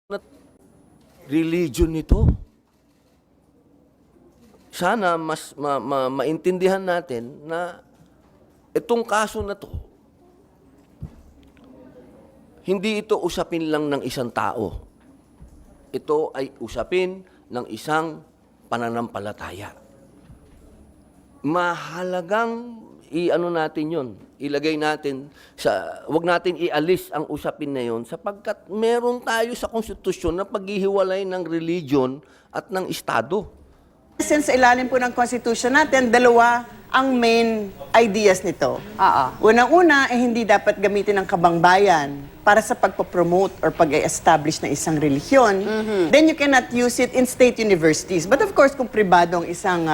na religion nito. Sana mas maintindihan natin na itong kaso na to, hindi ito usapin lang ng isang tao. Ito ay usapin ng isang pananampalataya. Mahalagang i-ano natin yon, ilagay natin sa, wag natin ialis ang usapin na yon sapagkat meron tayo sa konstitusyon na paghihiwalay ng religion at ng estado. Since sa ilalim po ng Constitution natin, dalawa ang main ideas nito. Unang-una, hindi dapat gamitin ng kabangbayan para sa pagpapromote or pag-establish ng isang relihiyon. Then you cannot use it in state universities. But of course, kung pribadong isang...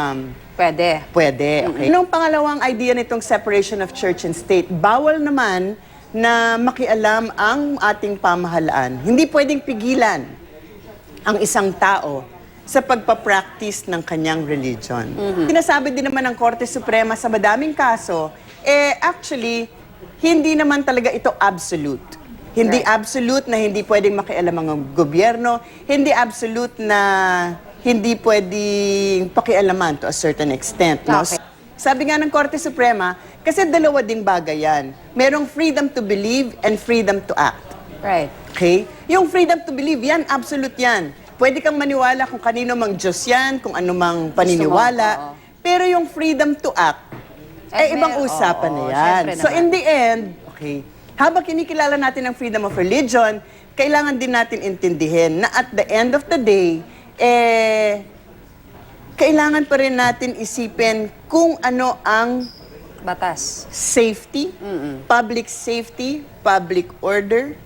Pwede. Pwede, okay. Nung pangalawang idea nitong separation of church and state, bawal naman na makialam ang ating pamahalaan. Hindi pwedeng pigilan ang isang tao sa pagpapractice ng kanyang religion. Sinasabi din naman ng Korte Suprema sa madaming kaso, actually, hindi naman talaga ito absolute. Hindi absolute na hindi pwedeng makialam ang gobyerno, hindi absolute na hindi pwedeng pakialaman to a certain extent. No? Okay. Sabi nga ng Korte Suprema, kasi dalawa ding bagay yan. Merong freedom to believe and freedom to act. Right. Okay? Yung freedom to believe, yan, absolute yan. Pwede kang maniwala kung kanino mang Diyos yan, kung ano mang paniniwala. Pero yung freedom to act, ibang usapan na yan. So in the end, okay, habang kinikilala natin ang freedom of religion, kailangan din natin intindihin na at the end of the day, kailangan pa rin natin isipin kung ano ang batas. safety, public safety, public order,